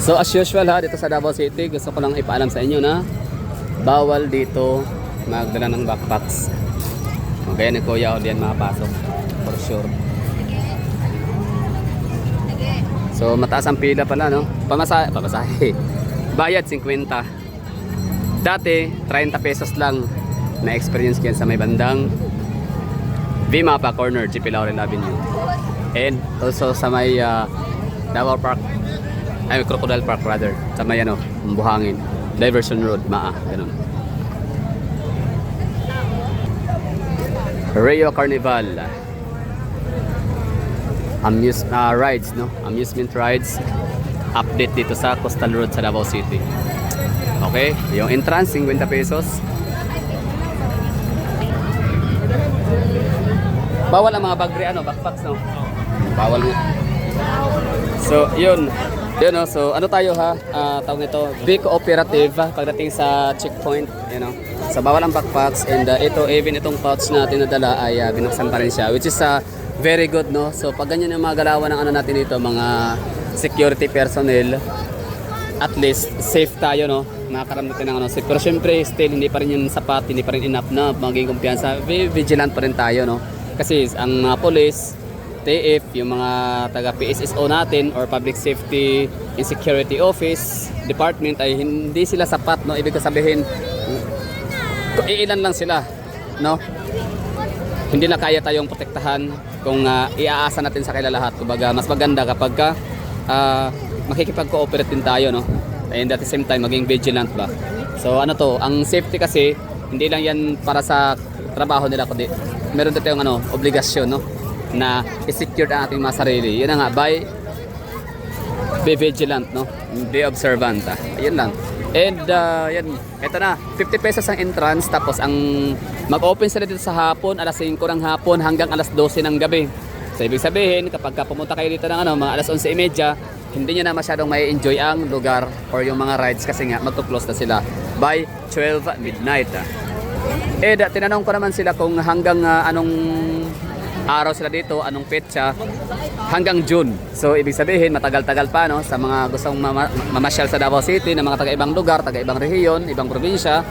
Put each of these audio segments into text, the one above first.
So as usual ha, dito sa Davao City, gusto ko lang ipaalam sa inyo na bawal dito magdala ng backpacks. Kaya ni Kuya o diyan makapasok for sure. So mataas ang pila pala, no? Pamasahe. Bayad 50. Dati 30 pesos lang. Na experience ko yan sa may bandang Vimapa corner, GP Laurel Avenue. And also sa may Davao Park, ay Crocodile Park rather, sa may Buhangin, Diversion Road, ganun. Rio Carnival. Rides, no? Amusement rides. Update dito sa Coastal Road sa Davao City. Okay, yung entrance 50 pesos. Bawal ang mga backpacks, no? Bawal nga. So, yun. So, ano tayo ha? Tawag nito, be cooperative pagdating sa checkpoint, So, bawal ang backpacks and even itong pouch natin na dala ay binuksan pa rin siya, which is very good, no? So, pag ganyan yung mga galawan ng natin dito, mga security personnel, at least safe tayo, no? Nakakaram natin ng pero syempre, still, hindi pa rin yung sapat, hindi pa rin enough na maging kumpiyansa. Vigilant pa rin tayo, no? Kasi ang mga police, TF, yung mga taga PSSO natin or Public Safety and Security Office Department ay hindi sila sapat, no? Ibig sabihin, iilan lang sila, no? Hindi na kaya tayong protektahan kung iaasa natin sa kanila lahat. Kumbaga, mas maganda kapag makikipag-cooperate din tayo, no? And at the same time, maging vigilant ba? So ang safety kasi, hindi lang yan para sa trabaho nila, kundi meron dito yung obligasyon, no? Na i-secure ang ating mga sarili. Yun na nga, be vigilant, no? Be observant. Ayun lang. And yan, eto na, 50 pesos ang entrance, tapos ang mag-open sila dito sa hapon, alas 5 ng hapon hanggang alas 12 ng gabi. So ibig sabihin, kapag pumunta kayo dito ng mga alas 11:30, hindi nyo na masyadong may enjoy ang lugar or yung mga rides kasi nga magto-close na sila by 12 midnight. Tinanong ko naman sila kung hanggang anong araw sila dito, anong petsa, hanggang June. So ibig sabihin matagal-tagal pa, no, sa mga gustong mamasyal sa Davao City na mga taga-ibang lugar, taga-ibang rehiyon, ibang probinsya.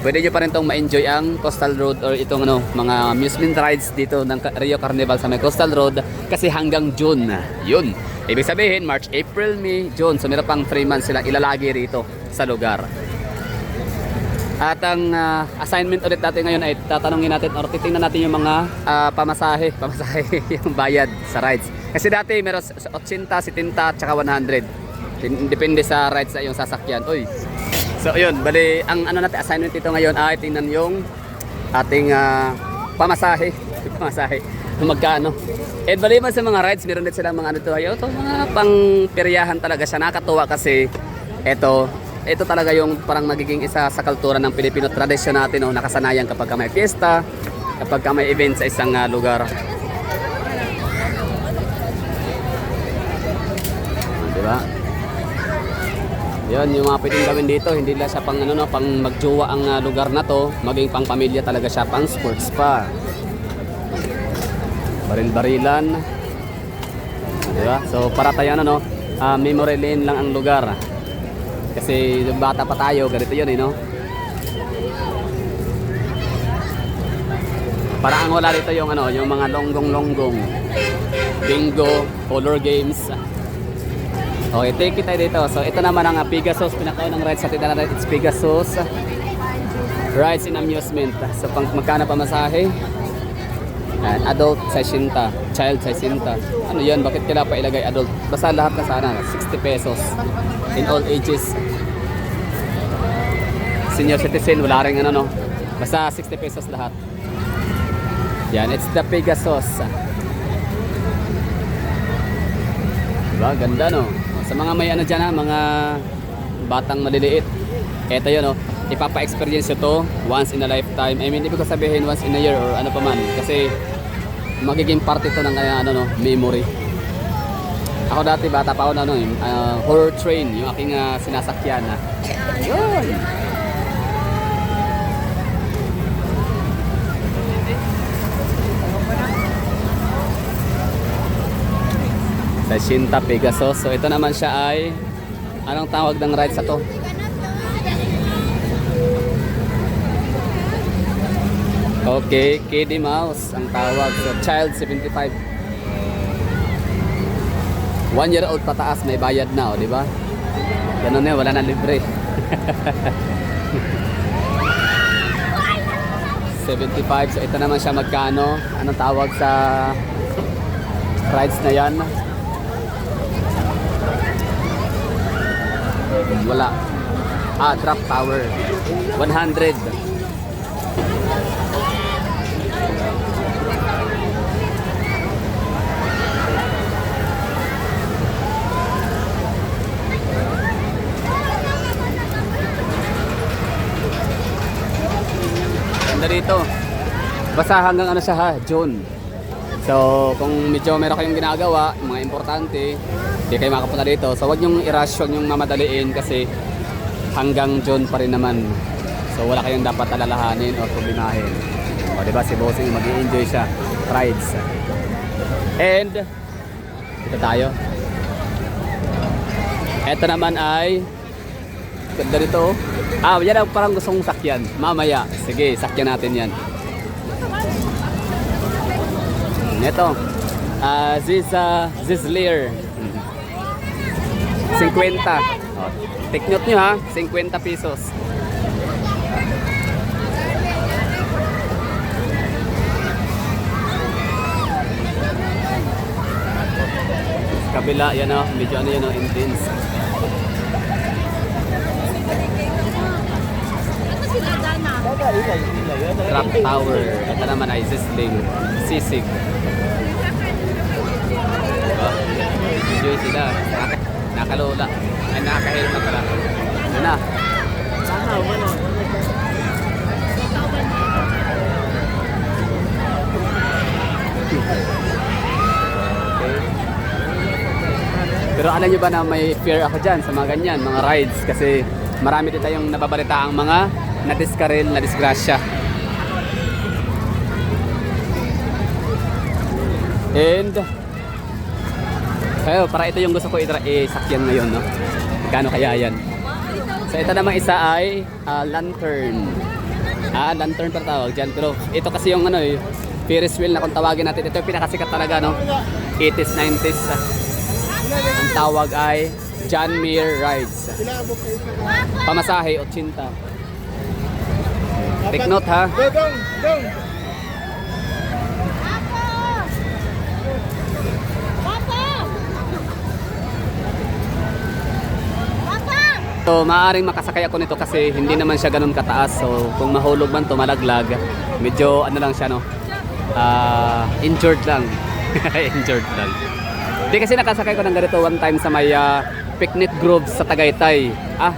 Pwede nyo pa rin itong ma-enjoy ang Coastal Road or itong mga amusement rides dito ng Rio Carnival sa may Coastal Road kasi hanggang June. Yun. Ibig sabihin March, April, May, June. So meron pang 3 months silang ilalagi rito sa lugar. At ang assignment ulit natin ngayon ay tatanungin natin or titingnan natin yung mga pamasahe yung bayad sa rides. Kasi dati meron 80, 70, tsaka 100. Depende sa rides na yung sasakyan. So yun, bali ang natin assignment dito ngayon ay tingnan yung ating pamasahe. Magkano. And bali man sa mga rides, meron din silang mga mga pang peryahan talaga siya. Nakakatuwa kasi ito talaga yung parang magiging isa sa kultura ng Pilipino, tradisyon natin, no? Nakasanayan kapag may fiesta, kapag may event sa isang lugar. Diba? Yun, yung mga pwedeng gawin dito, hindi lang siya pang pang magjowa ang lugar na to, maging pang pamilya talaga siya, pang sports pa. Baril-barilan. Diba? So para tayo memory lane lang ang lugar. Kasi bata pa tayo, ganito yun, no? Para ang wala dito yung yung mga longgong-longgong, bingo, color games. Okay, take it tayo dito. So ito naman ang Pegasus, pinakaunang rides sa tindahan natin. It's Pegasus Rides in Amusement. So magkano pamasahe? Adult 60, child 60. Ano yan? Bakit kailangan pa ilagay adult? Basta lahat na sana 60 pesos in all ages. Senior citizen, wala rin basta 60 pesos lahat. Yan, it's the Pegasus. Diba? Ganda, no? Sa mga may dyan, mga batang maliliit, eto yun, ipapa-experience nyo to once in a lifetime. I mean, ibig ko sabihin once in a year or ano pa man, kasi magiging part ito ng memory. Ako dati bata pa ako horror train yung aking sinasakyan. Yun. Sa Shinta Pegasus. So ito naman siya ay Anong tawag ng rides na to? Okay, Kiddie Mouse ang tawag. So, child 75. 1 year old pataas, may bayad na, di ba? Ganun na, wala na libre. 75. So, ito naman siya magkano? Anong tawag sa rides na yan? Wala. Drop tower. 100. Dito. Basta hanggang ano siya ha, June. So, kung medyo meron kayong ginagawa, mga importante, hindi kayo makapunta dito. So, huwag nyong i-rush, huwag nyong mamadaliin kasi hanggang June pa rin naman. So, wala kayong dapat alalahanin o problemahin. O, diba, si Bossing mag-i-enjoy siya. Rides. And, ito tayo. Ito naman ay ganda dito. Yan ang parang gusto kong sakyan. Mamaya. Sige, sakyan natin yan. Ito. Zizlear. 50. Take note nyo ha. 50 pesos. Kabila, yan o. Medyo ano yan o. Intense. Trap Tower. Ito naman ay Zisling. Sisig. Enjoy sila. Nakalula. Ay nakaka-helmet pala. Yun na. Pero alam nyo ba na may fear ako dyan sa mga ganyan, mga rides. Kasi marami din tayong nababalita ang mga nadiskaril, na disgrasya. And para ito yung gusto ko isakyan ngayon, no? Kano kaya yan? So ito naman isa ay lantern. Lantern pa tawag dyan. Pero ito kasi yung ano Ferris wheel na kung tawagin natin. Ito yung pinakasikat talaga, no? 80s, 90s. Ang tawag ay John Muir Rides. Pamasahe 80. Take note ha. So maaaring makasakay ako nito kasi hindi naman siya ganun kataas. So kung mahulog man to, malaglag, medyo ano lang siya, no? Injured lang. Injured lang. Hindi kasi nakasakay ko ng ganito one time sa may picnic grove sa Tagaytay.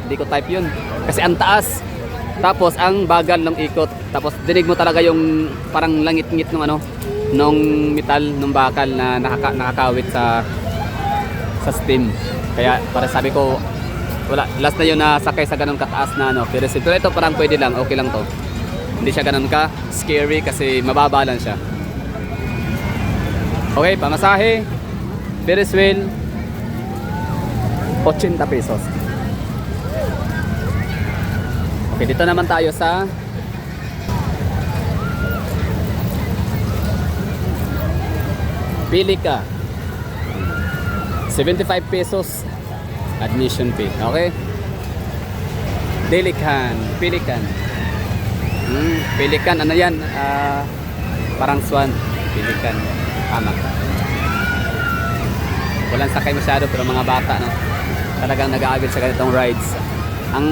Di ko type yun. Kasi ang taas. Tapos ang bagal ng ikot. Tapos dinig mo talaga yung parang langit-ngit ng ano, nung metal, nung bakal na nakakawit sa steam. Kaya para sabi ko, wala, last na yun na sakay sa ganun kataas na ano. Pero ito parang pwede lang, okay lang to. Hindi siya ganun ka scary kasi mababa lang siya. Okay, pamasahe, Ferris wheel, 80 pesos. Okay, dito naman tayo sa pili ka. 75 pesos admission fee. Okay? Pelican. Pelican, ano yan? Parang swan. Pelican. Tama. Walang sakay masyado pero mga bata, no? Talagang nag-aagad sa ganitong rides. Ang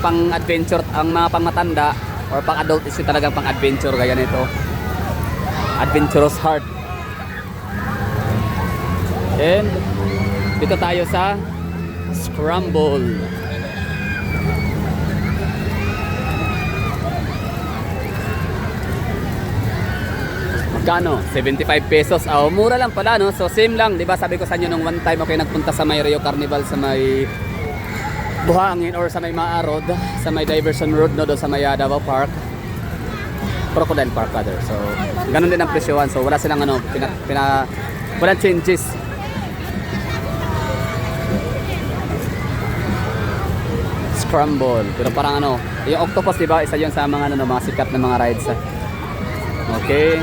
pang-adventure, ang mga pang-matanda or pang-adult is talagang pang-adventure gaya nito. Adventurous heart. And dito tayo sa Scramble. Magkano? 75 pesos. Mura lang pala, no? So same lang, 'di ba? Sabi ko sa inyo nung one time okay nagpunta sa may Rio Carnival sa may Buhangin or sa may Maarod, sa may Diversion Road, no, doon sa may Davao Park. Crocodile Park rather. So ganun din ang presyohan. So wala silang ano, walang changes. Scramble. Pero parang ano, yung octopus, di ba? Isa yun sa mga, ano, mga sikat na mga rides. Okay.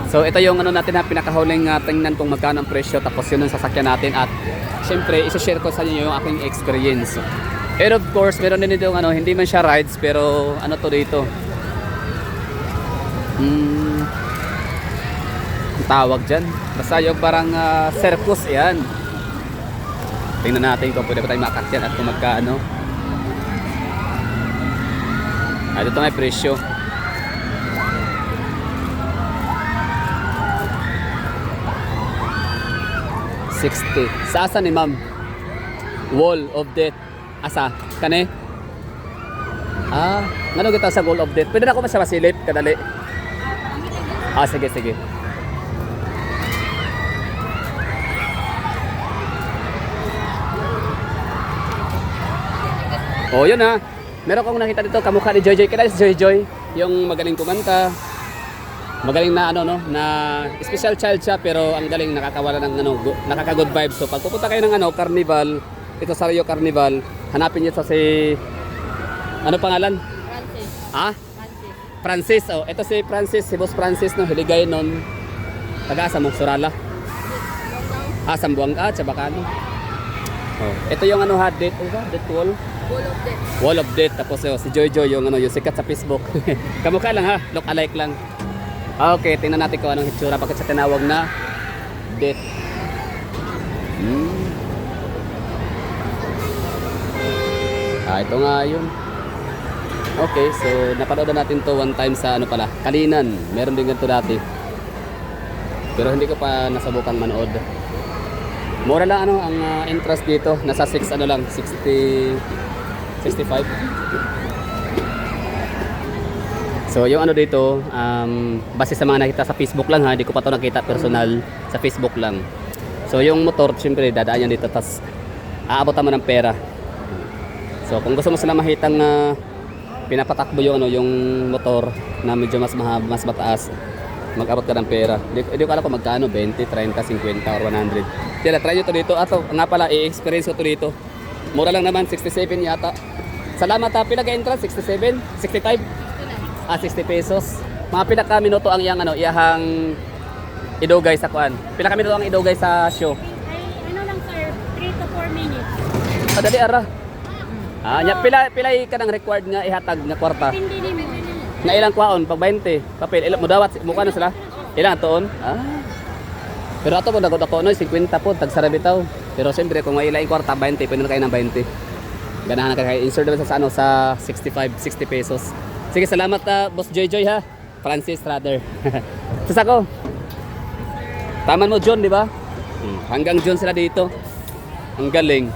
So ito yung ano natin na pinakahuling tingnan kung magkano ang presyo, tapos yun ang sasakyan natin, at syempre isa-share ko sa inyo yung aking experience. And of course meron din dito ano, hindi man siya rides pero ano to dito, ang tawag dyan, basta yung parang circus yan. Tingnan natin kung pwede ba tayo makakyan at kung magkano. Ito may presyo. 60. Sa asa ni ma'am? Wall of Death. Asa? Kane? Ngano kita sa Wall of Death? Pwede na ako siya masilip? Kadali. Sige, sige. Oh, yun ha. Meron kong nakita dito kamukha ni Joy Joy. Kaya si Joy Joy, yung magaling kumanta. Magaling na ano no, na special child siya pero ang galing, nakakawala ng ano, nakaka-good vibes. So pag pupunta kayo ng ano, Carnival, ito sa Rio Carnival, hanapin niyo sa si ano pangalan? Francis. Francis. Oh, ito si Francis, si Boss Francis no, hiligay noon. Taga-asa mo, Surala. Sambuanga, Chabacano. Oh, ito yung ano, date wall. Wall of Death. Wall of Death. Tapos si Joy Joy yung ano, yung sikat sa Facebook. Kamukha lang ha, look alike lang. Okay, tingnan natin kung anong hitsura, bakit sa tinawag na death. Ito nga yun. Okay, so napanood natin to one time sa ano pala, Kalinan. Meron din ganito dati. Pero hindi ko pa nasubukang manood. Mura lang ano ang interest dito, nasa 6 ano lang, 60 65. So yung ano dito, base sa mga nakita sa Facebook lang ha, hindi ko pa ito nakita personal, sa Facebook lang. So yung motor, syempre dadaan yan dito, tas aabotan mo ng pera. So kung gusto mo sila makitang pinapatakbo yung ano, yung motor na medyo mas mataas, mag-abot ka ng pera. Hindi ko alam kung magkano, 20, 30, 50 or 100. Kaya try nyo to dito. Ato nga pala, i-experience ko to dito. Mura lang naman, 67 yata. Salamat ha, pila ka entrance, 67, 65. 60 pesos. Mga pila ka minuto ang iyang ano, iyahang idugay sa kuan. Pila ka minuto ang idugay sa show? Ay, ano lang sir, 3 to 4 minutes. Dali ara. Nya pila ka nang required nga ihatag nga kwarta. Hindi mo. Na ilang kwaon pag 20. Papel ilang mo dawat mo na sila? Ilang tuon? Pero ato po dagod ako no 50 po tag sa bitaw. Pero siyempre kung may ilang kwarta 20, pwede na kayo ng 20. Ganahan na kayo insert naman sa ano sa 65, 60 pesos. Sige, salamat Boss Joy Joy ha. Francis rather. Sus ako. Taman mo John, di ba? Hanggang John sila dito. Ang galing.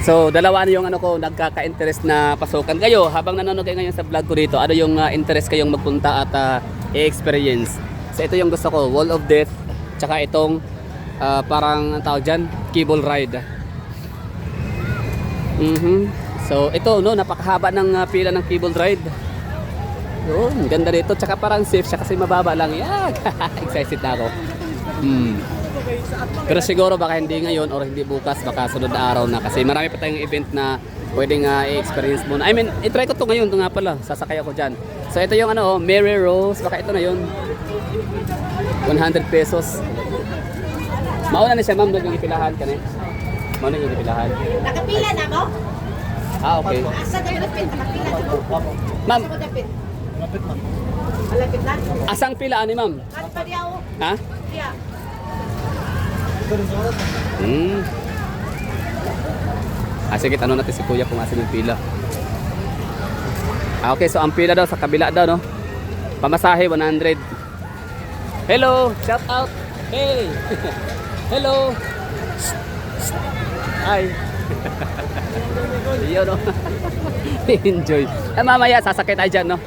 So, dalawa na yung ano ko, nagkaka-interest na pasukan. Kayo, habang nanonood kayo ngayon sa vlog ko dito, ano yung interest kayong magpunta at i-experience? So, ito yung gusto ko, Wall of Death, tsaka itong parang, ang tawag dyan, cable ride. So, ito, no, napakahaba ng pila ng cable ride. Yun, ganda dito, tsaka parang safe siya kasi mababa lang. Yeah, excited na ako. Pero siguro baka hindi ngayon or hindi bukas, baka sunod na araw na kasi marami pa tayong event na pwedeng i-experience muna. I mean, i-try ko to ngayon, ito nga pala, sasakay ako dyan. So ito yung ano, Mary Rose, baka ito na yun. 100 pesos. Mauna na siya ma'am, doon yung ipilahan ka na. Mauna yung ipilahan. Nakapila na mo? Okay. Asa na dapit? Nakapila na mo? Ma'am, Asa mo dapit? Malapit na? asang pilaan ni ma'am? Kani pa diyaw? Ha? Diya. Sige, tanong natin si kuya kung asan yung pila. Okay, so ang pila daw sa kabila daw, no? Pamasahe, 100. Hello, shout out. Hey. Hello. Hi. Yun, no? Enjoy. Mamaya, sasakay tayo dyan, no?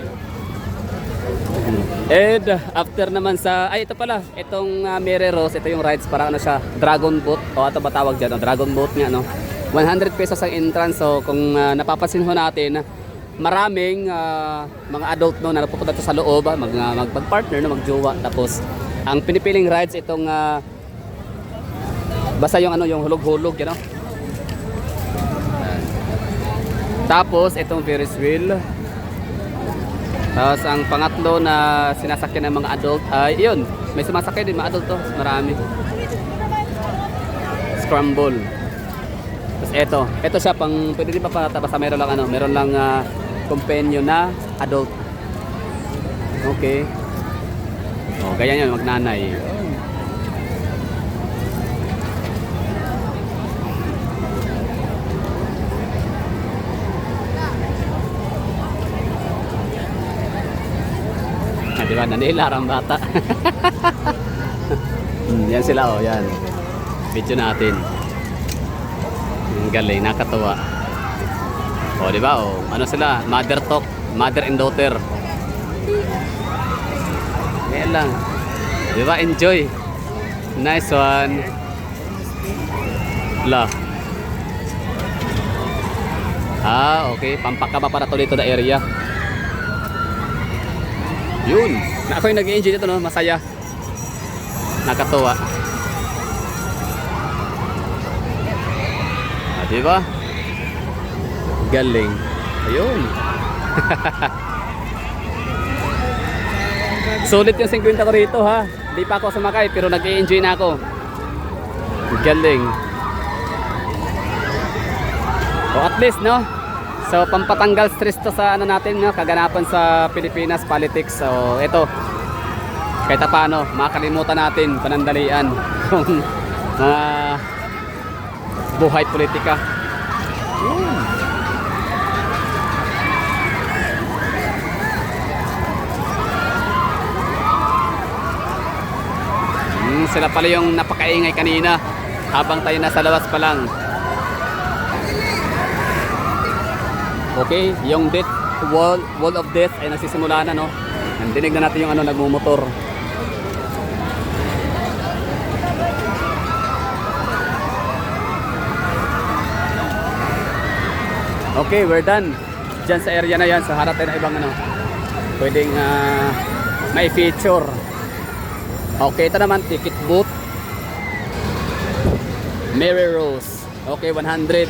And after naman sa, ito pala, itong Mary Rose, ito yung rides, parang ano siya, dragon boat, o ito ba tawag dyan, no? Dragon boat nga, no? 100 pesos ang entrance, so kung napapansin ho natin, maraming mga adult no, na napupunta sa loob, magpag-partner, no, magjowa, tapos ang pinipiling rides itong basta yung ano, yung hulog-hulog, you know? Tapos itong Ferris wheel. Tapos ang pangatlo na sinasakyan ng mga adult ay yun, may sumasakyan din mga adult to, marami. Scramble. Tapos ito siya pang pwede din pa para basta meron lang meron lang companion na adult. Okay. Oh, ganyan yun magnanay. Di ba? Nanilarang bata. Yan sila yan. Video natin. Ang galing, nakatuwa. Di ba? Ano sila? Mother talk, mother and daughter. Yan lang. Di ba? Enjoy. Nice one. La. Okay. Pampakaba para to dito na area. Yun. Ako yung nag-enjoy dito, no? Masaya. Nakatuwa. Diba? Galing. Ayun. Sulit yung 50 ko rito, ha? Di pa ako sumakay, pero nag-enjoy na ako. Galing. At least, no? So pampatanggal stress to sa natin, no? Kaganapan sa Pilipinas politics. So ito, kahit paano makalimutan natin panandalian yung mga buhay politika. Sila pala yung napakaingay kanina habang tayo nasa labas pa lang. Okay, yung wall of death ay nagsisimula na, no? Nandinig na natin yung nagmumotor. Okay, we're done. Diyan sa area na yan, sa harap tayo na ibang pwedeng may feature. Okay, ito naman, ticket booth. Mary Rose. Okay, 100.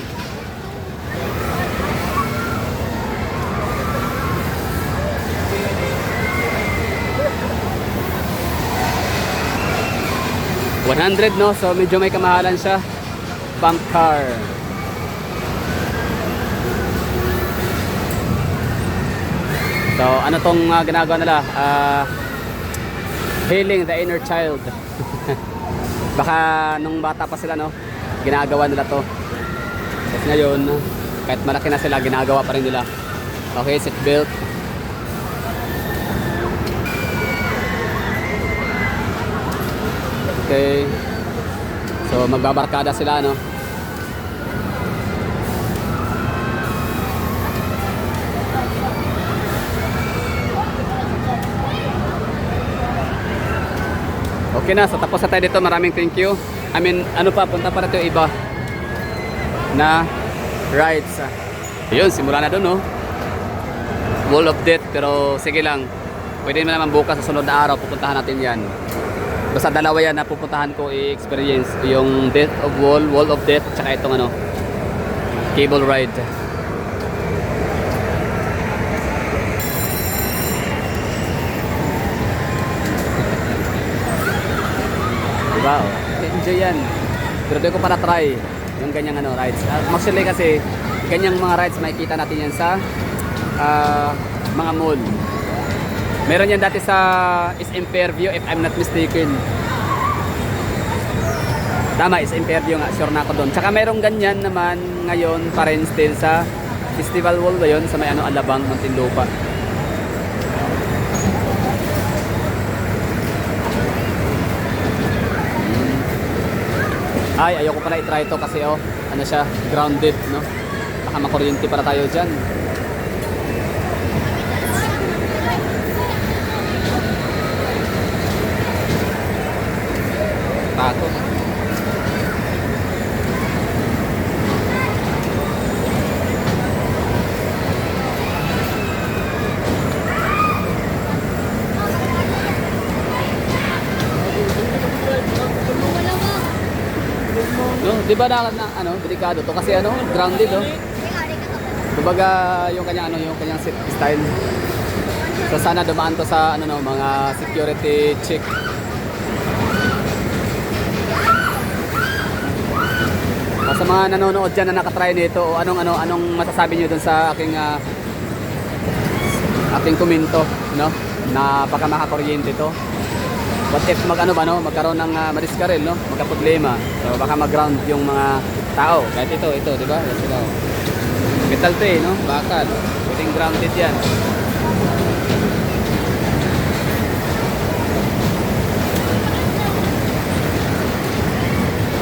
$100, no? So medyo may kamahalan siya. Pump car. So ano tong ginagawa nila? Healing the inner child. Baka nung bata pa sila, no? Ginagawa nila to. Tapos ngayon, kahit malaki na sila, ginagawa pa rin nila. Okay, seat belt. Okay. So magbabarkada sila, no? Okay na, so tapos na tayo dito. Maraming thank you. I mean, punta pa rin iba na rides. Ayun, simula na doon, no? Wall of Death, pero sige lang. Pwede naman bukas sa sunod na araw, pupuntahan natin yan. Basta dalawa yan na pupuntahan ko i-experience. Yung Death of Wall of Death, tsaka itong cable ride. Diba? Enjoy yan. Pero di ko para try yung ganyang rides. Actually kasi, ganyang mga rides makikita natin yan sa mga mall. Meron yan dati sa SM Fairview, if I'm not mistaken. Tama, SM Fairview nga, sure na ako doon. Tsaka merong ganyan naman ngayon pa rin still sa Festival Wall ba yun, sa may Alabang, Muntinlupa. Ay, ayoko pala i-try ito kasi siya, grounded, no? Baka makuryente para tayo dyan. Takot. No, 'di ba delikado to kasi grounded, Kumbaga yung kanyang yung kanyang seat style. So sana dumaan to sa mga security check. O sa mga nanonood diyan na nakatry nito, o anong masasabi niyo dun sa aking komento, no? Na baka makakuryente to. What if magkaroon ng madiskarel, no? Magka-problema. So baka mag-ground yung mga tao. Kahit ito, di ba? Yes, ito. Metal to no? Bakal. Pwedeng grounded yan.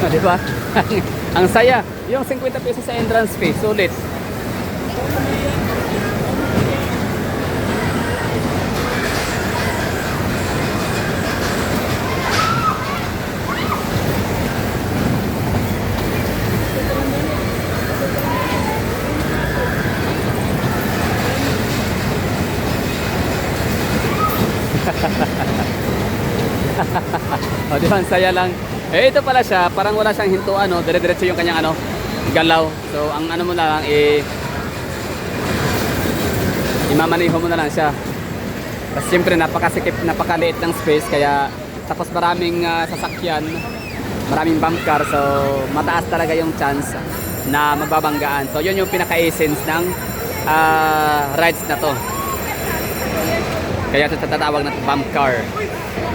Di ba? Ang saya. Yung 50 pesos sa entrance fee, sulit. O, di ba? Ang saya lang. Eh, ito pala siya, parang wala siyang hintuan, no? Dire-diretso yung kanyang galaw. So, ang mo na lang, imamaniho mo na lang siya. Tapos, siyempre, napakaliit ng space, kaya, tapos maraming sasakyan, maraming bump car, so, mataas talaga yung chance na mababanggaan. So, yun yung pinaka-essence ng rides na to. Kaya ito tatawag na bump car.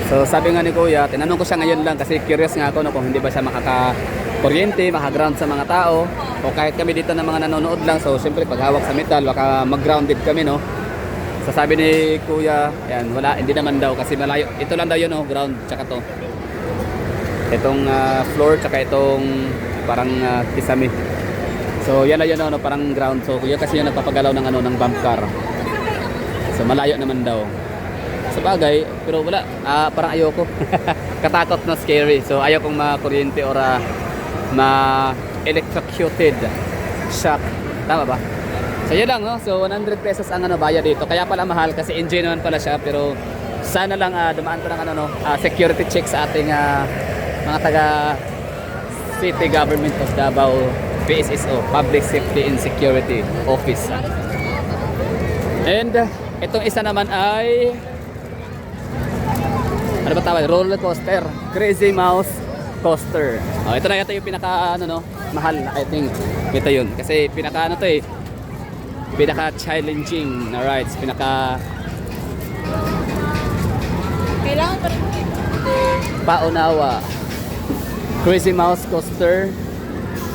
So sabi nga ni Kuya, tinanong ko siya ngayon lang kasi curious nga ako kung hindi ba siya makaka-kuryente, maka-ground sa mga tao o kahit kami dito na mga nanonood lang. So siyempre pag hawak sa metal, baka mag-grounded kami, no? So sabi ni Kuya, yan, wala, hindi naman daw kasi malayo. Ito lang daw yun, no? Ground, tsaka to. Itong floor, tsaka itong parang kisame. So yan na yun, no? Parang ground. So Kuya kasi yung nagpapagalaw ng bump car. So malayo naman daw. Sa bagay, pero wala, parang ayoko. Katakot na scary. So ayokong makuryente or ma-electrocuted shock. Tama ba? So yun lang, no? So 100 pesos ang bayad dito. Kaya pala mahal kasi enjoy naman pala siya. Pero sana lang dumaan pa ng security check sa ating mga taga City Government of Davao, PSSO, Public Safety and Security Office. And itong isa naman ay ano ba tawag? Roller coaster. Crazy Mouse Coaster. Oh, ito na yata yung pinaka mahal, I think. Ito yun. Kasi pinaka pinaka challenging na rides, pinaka Kailangan pa rin. paunawa. Crazy Mouse Coaster.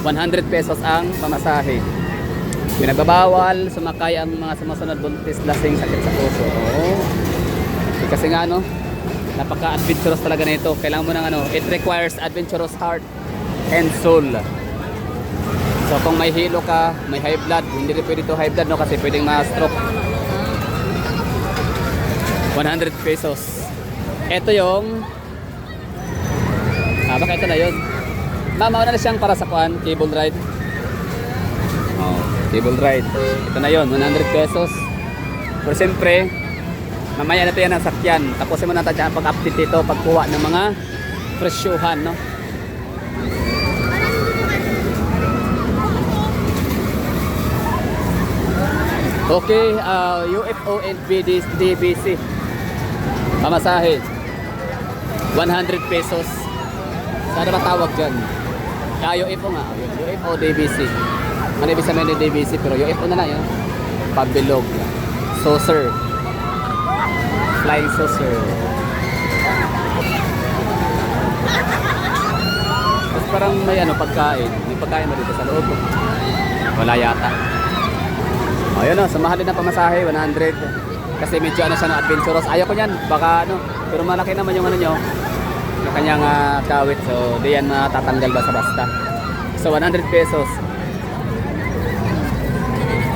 100 pesos ang pamasahe. Pinagbabawal sumakay ang mga sumusunod, buntis, lasing, sakit sa puso. Oh. Kasi nga napaka-adventurous talaga nito. Kailangan mo ng it requires adventurous heart and soul. So kung may hilo ka, may high blood, hindi rin pwede to high blood, no? Kasi pwedeng ma-stroke. 100 pesos. Ito yung baka ito na yun. Mauna na siyang para sa cable ride. Oh, cable ride. Ito na yun, 100 pesos. Pero siyempre, mamaya na ito yan ang sakyan. Tapusin mo na tayo pag-update dito, pagkuha ng mga presyuhan, no? Okay, UFO and DBC. Pamasahe. 100 pesos. Sana ba tawag dyan? UFO nga. UFO DBC. Ano ibig sabihin ng DBC? Pero UFO na lang yun. Pabilog. Saucer. Flying saucer. Tapos parang may pagkain. May pagkain mo dito sa loob. Wala yata. O yun, samahalin na pamasahe, 100. Kasi medyo siya na adventurous. Ayaw ko yan, baka pero malaki naman yung nyo, yung kanyang kawit. So di yan matatanggal basta-basta. So 100 pesos.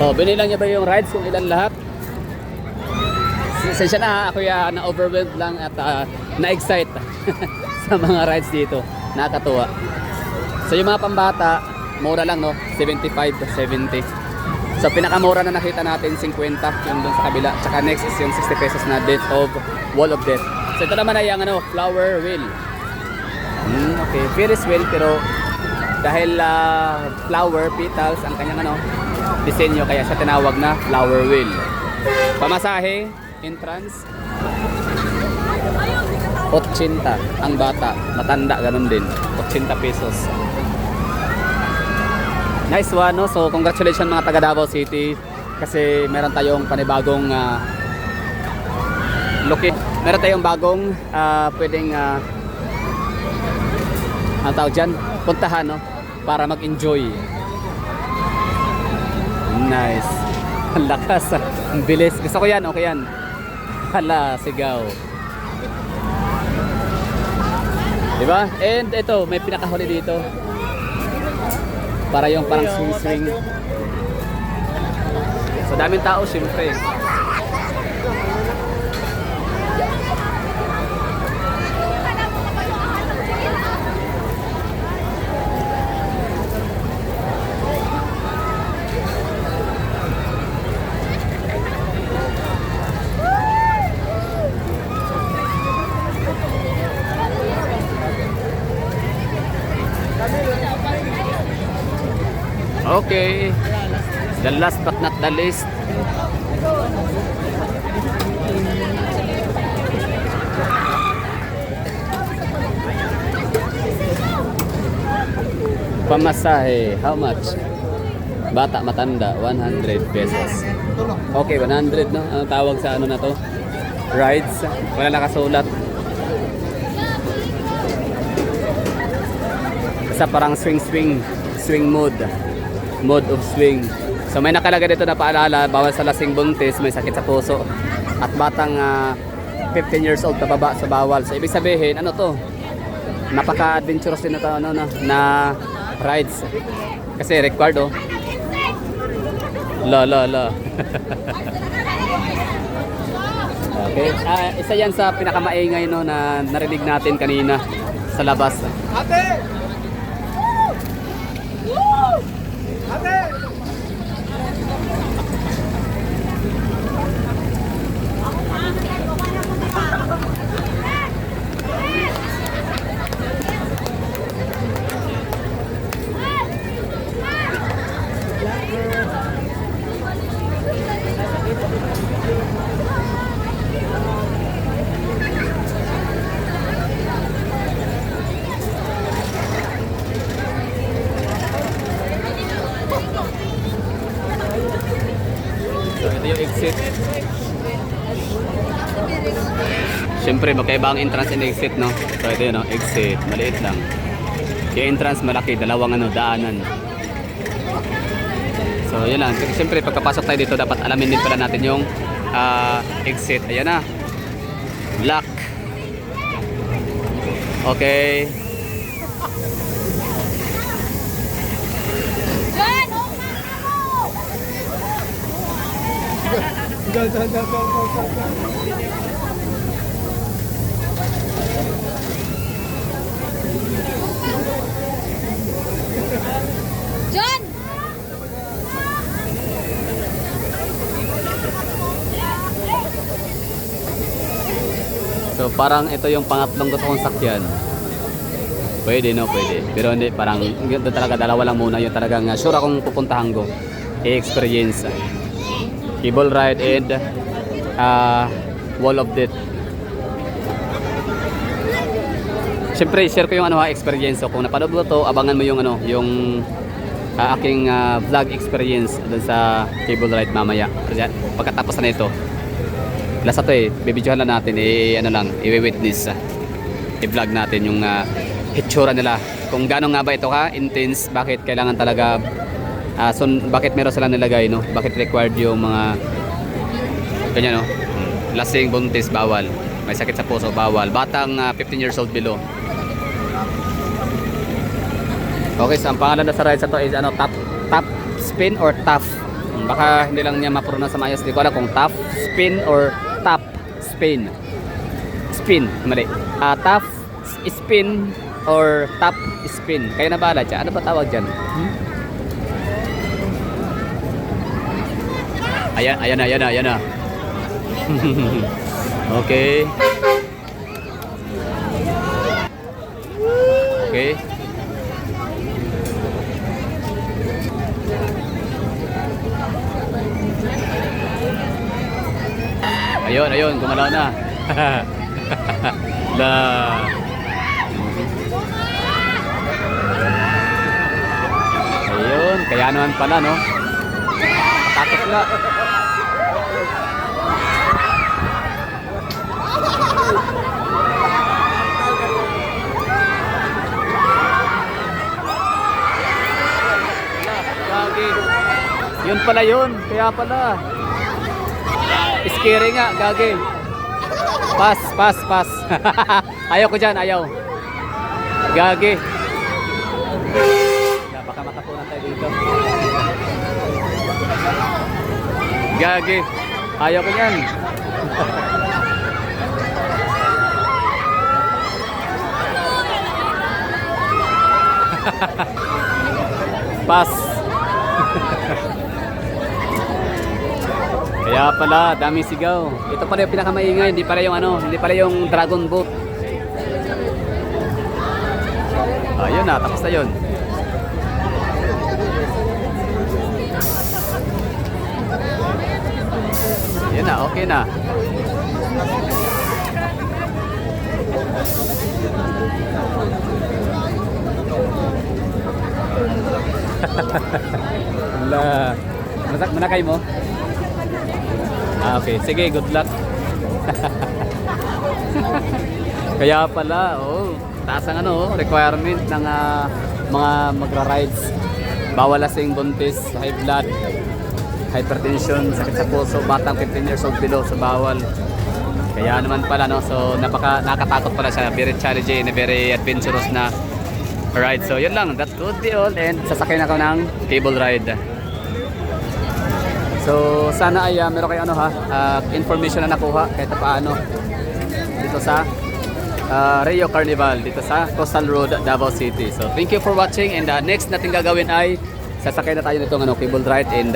O, binilang niya ba yung rides kung ilan lahat? Sensya na, ako na-overwhelmed lang at na-excite sa mga rides dito. Nakakatuwa. So yung mga pambata, mura lang, no? 75 to 70. So pinakamura na nakita natin 50 yung doon sa kabila. Tsaka next is yung 60 pesos na Death of Wall of Death. So ito naman ay ang flower wheel. Okay, Ferris wheel pero dahil flower petals ang kanyang disenyo kaya siya tinawag na flower wheel. Pamasahe, entrance 80 ang bata, matanda ganun din, 80 pesos. Nice one, no? So congratulations mga taga Davao City kasi meron tayong panibagong meron tayong bagong pwedeng ang tawag dyan, puntahan, no? Para mag-enjoy. Nice. Ang lakas, ang bilis. Gusto ko yan, okay yan. Hala, sigaw. Diba? And ito, may pinakahuli dito. Para yung parang swing-swing. So daming tao, syempre. Okay, the last but not the least. Pamasahe, how much? Bata, matanda, 100 pesos. Okay, 100, no? Ano tawag sa ano na to? Rides. Wala nakasulat. Sa parang swing mode of swing. So may nakalagay dito na paalala, bawal sa lasing buntis, may sakit sa puso at batang 15 years old pababa sa bawal. So ibig sabihin, ano to? Napaka-adventurous din na to, na rides. Kasi required, oh. La. Okay. Isa yan sa pinakamaingay, no, na narinig natin kanina sa labas. Ate! Ate! So ito yung exit. Siyempre magkaiba ang entrance and exit, no? So ito yun, no? Exit, maliit lang. Yung entrance malaki, dalawang daanan. So yun lang. Siyempre pagkapasok tayo dito dapat alamin din pala natin yung exit. Ayan na. Lock. Okay. John! So parang ito yung pangatlong gusto kong sakyan. Pwede, no? Pwede. Pero hindi, parang ito talaga dalawa lang muna. Yung talagang sure akong pupuntahan ko. I-experience. Cable ride and wall of death. Siyempre, share ko yung experience. So kung napanood mo to, abangan mo yung yung aking vlog experience doon sa cable ride mamaya. Pagkatapos na ito. Last to bibidyohan lang natin, i-witness. I-vlog natin yung hitsura nila. Kung gano'n nga ba ito intense, bakit kailangan talaga, bakit meron sila nilagay, no? Bakit required yung mga, ganyan, no? Lasing, buntis, bawal. May sakit sa puso, bawal. Batang 15 years old below. Okay, so ang pangalan na sa ride sa to is top spin or tough. Baka hindi lang niya ma-pronounce sa maayos. Hindi ko alam kung tough spin or top spin. Spin, mali. Tough spin or top spin. Kayo na bahala siya. Ano ba tawag dyan? Ayan na. Okay. Okay. ayun, gumalaw na. La. Ayun, kaya naman pala, no? Takot nga. Gagi. Yun pala yun, kaya pala. Scary nga, gagi. Pass, pass, pass. Ayaw ko dyan, ayaw. Gagi. Baka matapunan tayo dito. Gagi. Ayaw ko yan. Pass. Kaya pala, daming sigaw. Ito pala yung pinakamaingay, hindi pala yung ano, hindi pala yung dragon boat. Ayun na, tapos na yun. Ayun na, okay na. Wala. Masak mo na kayo mo? Ah, okay. Sige, good luck. Kaya pala, oh, taas ang ano, requirement ng mga magra-rides. Bawal lasing, buntis, high blood, hypertension, sakit sa puso, batang 15 years old below, so bawal. Kaya naman pala, no, so nakatakot pala siya, very challenging, very adventurous na ride. So yun lang, that would be all, and sasakyan ako ng cable ride. So sana ay meron kayo ano information na nakuha kahit paano dito sa Rio Carnival dito sa Coastal Road, Davao City. So thank you for watching, and next natin gagawin ay sasakay na tayo nitong cable ride, and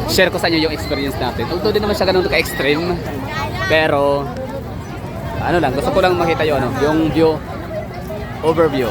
share ko sa inyo yung experience natin. Although din naman siya ganun ka-extreme, pero ano lang, gusto ko lang makita yung view overview.